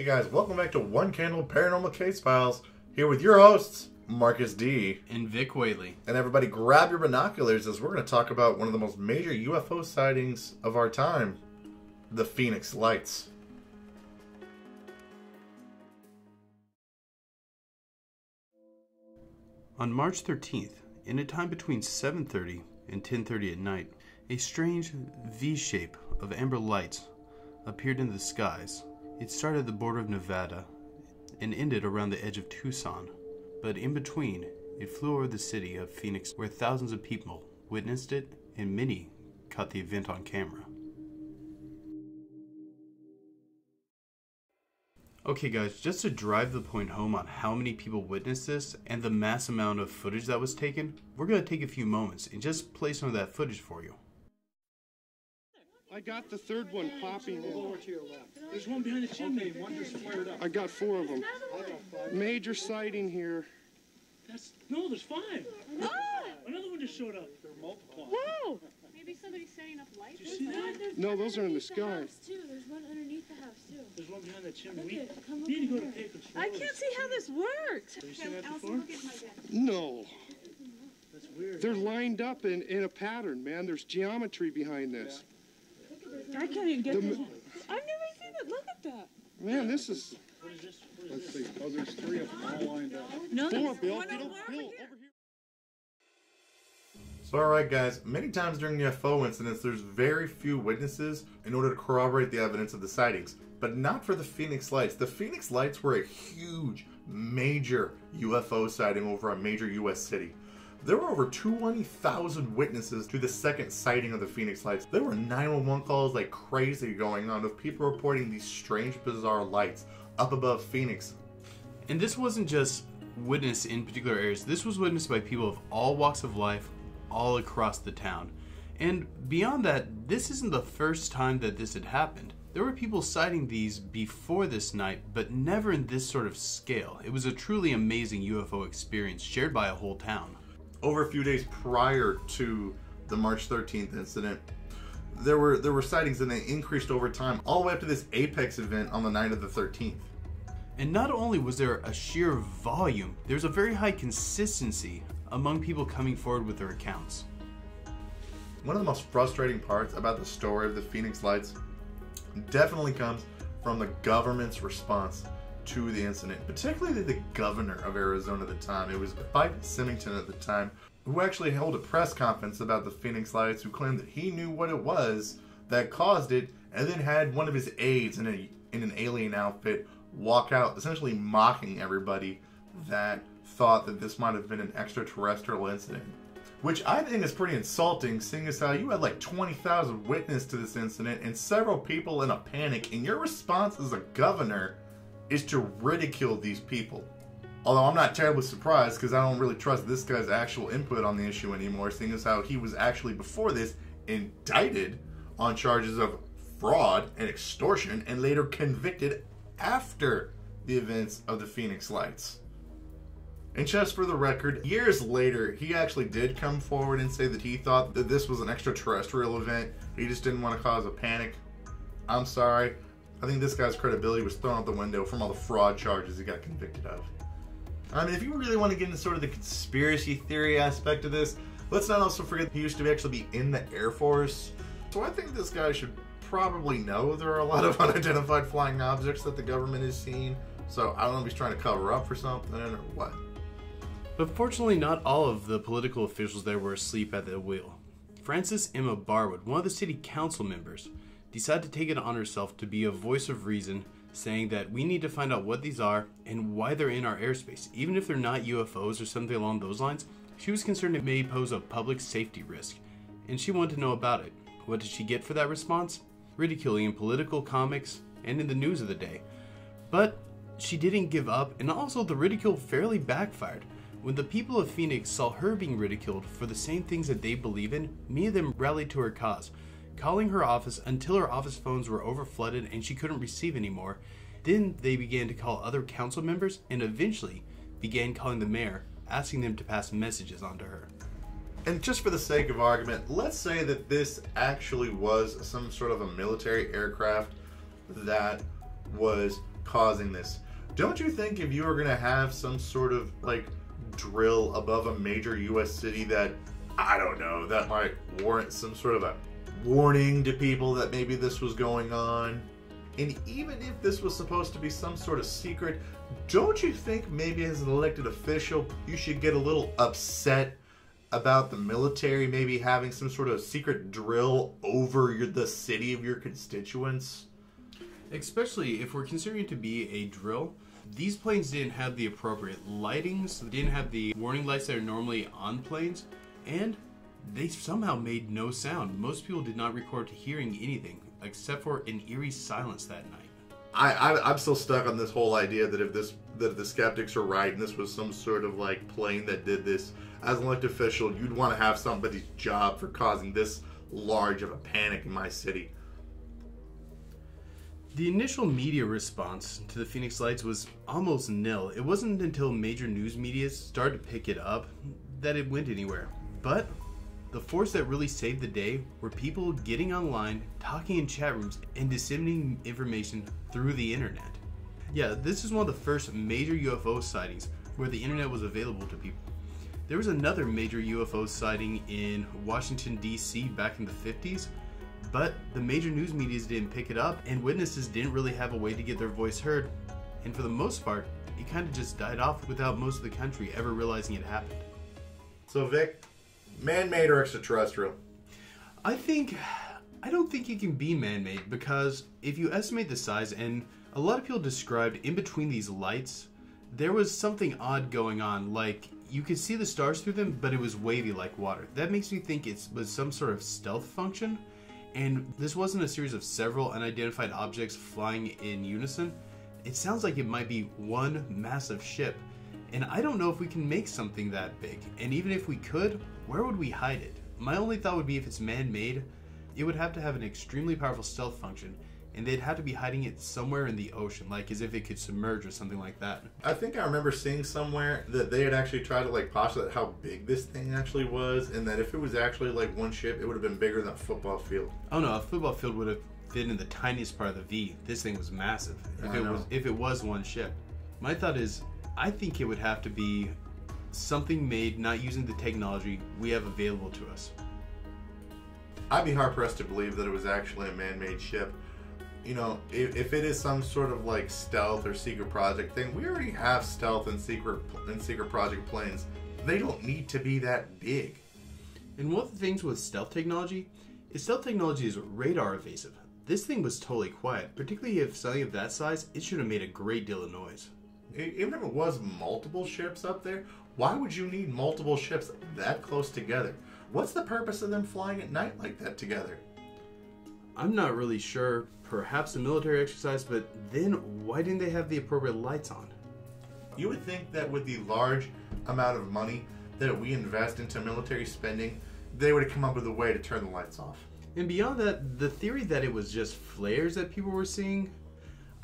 Hey guys, welcome back to One Candle Paranormal Case Files. Here with your hosts, Marcus D. And Vic Whaley. And everybody grab your binoculars as we're going to talk about one of the most major UFO sightings of our time, the Phoenix Lights. On March 13th, in a time between 7:30 and 10:30 at night, a strange V-shape of amber lights appeared in the skies. It started at the border of Nevada and ended around the edge of Tucson, but in between, it flew over the city of Phoenix, where thousands of people witnessed it and many caught the event on camera. Okay guys, just to drive the point home on how many people witnessed this and the mass amount of footage that was taken, we're going to take a few moments and just play some of that footage for you. I got the third one popping. Over to your left. There's one behind the chimney. One just flared up. I got 4 of them. Major sighting here. No, there's 5. Oh! Another one just showed up. They're multiplying. Whoa! Maybe somebody's setting up lights. Did you see that? No, those are in the sky. There's one underneath the house, too. There's one behind the chimney. Look We at it. Come need to go to over here. Pecos. I can't see how this works. Have you seen that Allison, before? look at my bed. No. That's weird. They're lined up in a pattern, man. There's geometry behind this. I can't even get The this. m- I've never seen it. Look at that. Man, this is... What is this? What is Let's this? see. Oh, there's 3 of them all lined up. No, 4, there's Bill. one Bill, over Bill, here. over here. So alright guys, many times during UFO incidents there's very few witnesses in order to corroborate the evidence of the sightings. But not for the Phoenix Lights. The Phoenix Lights were a huge, major UFO sighting over a major US city. There were over 20,000 witnesses to the second sighting of the Phoenix Lights. There were 911 calls like crazy going on of people reporting these strange, bizarre lights up above Phoenix. And this wasn't just witnessed in particular areas. This was witnessed by people of all walks of life, all across the town. And beyond that, this isn't the first time that this had happened. There were people sighting these before this night, but never in this sort of scale. It was a truly amazing UFO experience shared by a whole town. Over a few days prior to the March 13th incident, there were sightings, and they increased over time all the way up to this apex event on the night of the 13th. And not only was there a sheer volume, there's a very high consistency among people coming forward with their accounts. One of the most frustrating parts about the story of the Phoenix Lights definitely comes from the government's response to the incident, particularly the governor of Arizona at the time. It was Fife Symington at the time, who actually held a press conference about the Phoenix Lights, who claimed that he knew what it was that caused it, and then had one of his aides in an alien outfit walk out, essentially mocking everybody that thought that this might have been an extraterrestrial incident. Which I think is pretty insulting, seeing as how you had like 20,000 witnesses to this incident and several people in a panic, and your response as a governor is to ridicule these people. Although I'm not terribly surprised, because I don't really trust this guy's actual input on the issue anymore, seeing as how he was actually before this indicted on charges of fraud and extortion and later convicted after the events of the Phoenix Lights. And just for the record, years later, he actually did come forward and say that he thought that this was an extraterrestrial event. He just didn't want to cause a panic. I'm sorry. I think this guy's credibility was thrown out the window from all the fraud charges he got convicted of. I mean, if you really want to get into sort of the conspiracy theory aspect of this, let's not also forget he used to actually be in the Air Force. So I think this guy should probably know there are a lot of unidentified flying objects that the government is seeing. So I don't know if he's trying to cover up for something or what. But fortunately, not all of the political officials there were asleep at the wheel. Frances Emma Barwood, one of the city council members, decided to take it on herself to be a voice of reason, saying that we need to find out what these are and why they're in our airspace. Even if they're not UFOs or something along those lines, she was concerned it may pose a public safety risk, and she wanted to know about it. What did she get for that response? Ridiculing in political comics and in the news of the day. But she didn't give up, and also the ridicule fairly backfired. When the people of Phoenix saw her being ridiculed for the same things that they believe in, many of them rallied to her cause, calling her office until her office phones were overflooded and she couldn't receive anymore. Then they began to call other council members and eventually began calling the mayor, asking them to pass messages on to her. And just for the sake of argument, let's say that this actually was some sort of a military aircraft that was causing this. Don't you think if you were going to have some sort of like drill above a major US city that, I don't know, that might warrant some sort of a warning to people that maybe this was going on? And even if this was supposed to be some sort of secret, don't you think maybe as an elected official you should get a little upset about the military maybe having some sort of secret drill over the city of your constituents? Especially if we're considering it to be a drill, these planes didn't have the appropriate lightings, they didn't have the warning lights that are normally on planes, and they somehow made no sound. Most people did not record to hearing anything, except for an eerie silence that night. I'm still stuck on this whole idea that if the skeptics are right and this was some sort of like plane that did this, as an elected official, you'd want to have somebody's job for causing this large of a panic in my city. The initial media response to the Phoenix Lights was almost nil. It wasn't until major news media started to pick it up that it went anywhere. But the force that really saved the day were people getting online, talking in chat rooms, and disseminating information through the internet. Yeah, this is one of the first major UFO sightings where the internet was available to people. There was another major UFO sighting in Washington, D.C. back in the 50s, but the major news media didn't pick it up, and witnesses didn't really have a way to get their voice heard, and for the most part, it kind of just died off without most of the country ever realizing it happened. So Vic, man-made or extraterrestrial? I don't think it can be man-made, because if you estimate the size, and a lot of people described in between these lights, there was something odd going on, like you could see the stars through them, but it was wavy like water. That makes me think it was some sort of stealth function, and this wasn't a series of several unidentified objects flying in unison. It sounds like it might be one massive ship, and I don't know if we can make something that big, and even if we could, where would we hide it? My only thought would be if it's man-made, it would have to have an extremely powerful stealth function, and they'd have to be hiding it somewhere in the ocean, like as if it could submerge or something like that. I think I remember seeing somewhere that they had actually tried to like postulate how big this thing actually was, and that if it was actually like one ship, it would have been bigger than a football field. Oh no, a football field would have fit in the tiniest part of the V. This thing was massive. If it was one ship. My thought is, I think it would have to be something made not using the technology we have available to us. I'd be hard-pressed to believe that it was actually a man-made ship. You know, if it is some sort of like stealth or secret project thing, we already have stealth and secret project planes. They don't need to be that big. And one of the things with stealth technology is radar evasive. This thing was totally quiet, particularly if something of that size, it should have made a great deal of noise. Even if it was multiple ships up there, why would you need multiple ships that close together? What's the purpose of them flying at night like that together? I'm not really sure. Perhaps a military exercise, but then why didn't they have the appropriate lights on? You would think that with the large amount of money that we invest into military spending, they would have come up with a way to turn the lights off. And beyond that, the theory that it was just flares that people were seeing,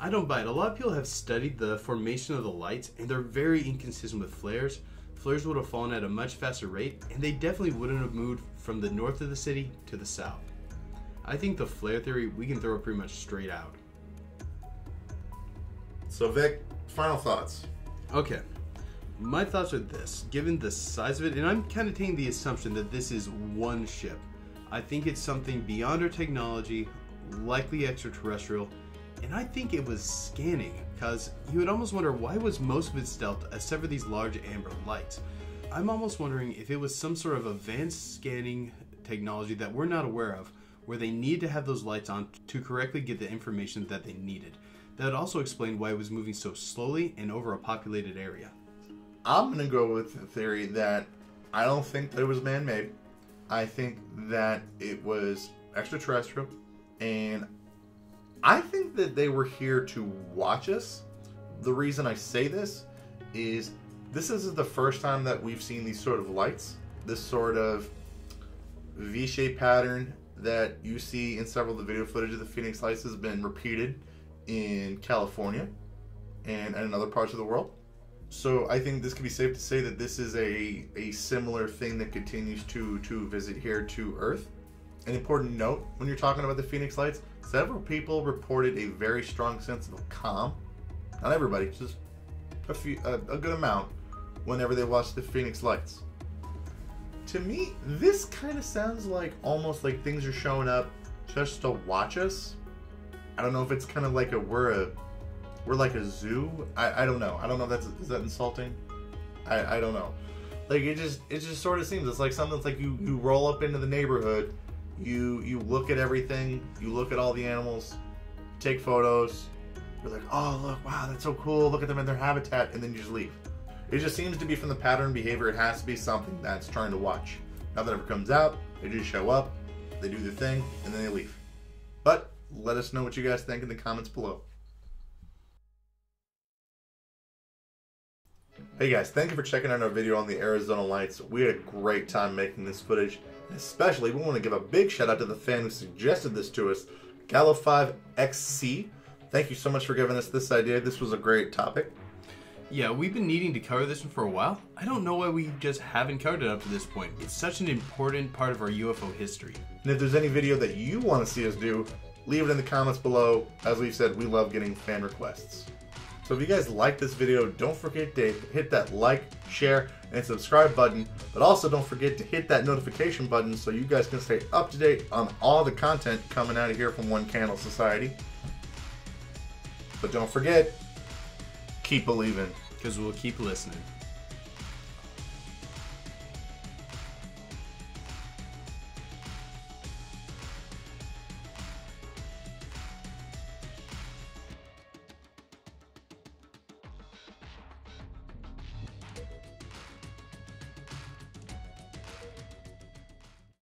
I don't buy it. A lot of people have studied the formation of the lights, and they're very inconsistent with flares. Flares would have fallen at a much faster rate, and they definitely wouldn't have moved from the north of the city to the south. I think the flare theory, we can throw pretty much straight out. So Vic, final thoughts. Okay. My thoughts are this. Given the size of it, and I'm kind of taking the assumption that this is one ship, I think it's something beyond our technology, likely extraterrestrial, and I think it was scanning, because you would almost wonder why was most of it stealth except for these large amber lights. I'm almost wondering if it was some sort of advanced scanning technology that we're not aware of, where they need to have those lights on to correctly get the information that they needed. That would also explain why it was moving so slowly and over a populated area. I'm going to go with the theory that I don't think that it was man-made. I think that it was extraterrestrial, and I think that they were here to watch us. The reason I say this is the first time that we've seen these sort of lights, this sort of V-shaped pattern that you see in several of the video footage of the Phoenix Lights has been repeated in California and in other parts of the world. So I think this could be safe to say that this is a similar thing that continues to visit here to Earth. An important note, when you're talking about the Phoenix Lights, several people reported a very strong sense of calm not everybody, just a good amount, whenever they watch the Phoenix Lights. To me, this kind of sounds like almost like things are showing up just to watch us. I don't know if it's kind of like we're like a zoo. I don't know. I don't know if is that insulting? I don't know. Like it just sort of seems it's like something that's like you roll up into the neighborhood, you look at everything, you look at all the animals, take photos, you're like, oh look, wow, that's so cool, look at them in their habitat, and then you just leave. It just seems to be from the pattern behavior, it has to be something that's trying to watch. Nothing ever comes out, they just show up, they do their thing, and then they leave. But let us know what you guys think in the comments below. Hey guys, thank you for checking out our video on the Arizona Lights. We had a great time making this footage. And especially, we want to give a big shout out to the fan who suggested this to us, Gallo5XC. Thank you so much for giving us this idea. This was a great topic. Yeah, we've been needing to cover this one for a while. I don't know why we just haven't covered it up to this point. It's such an important part of our UFO history. And if there's any video that you want to see us do, leave it in the comments below. As we've said, we love getting fan requests. So if you guys like this video, don't forget to hit that like, share, and subscribe button. But also don't forget to hit that notification button so you guys can stay up to date on all the content coming out of here from One Candle Society. But don't forget, keep believing. Because we'll keep listening.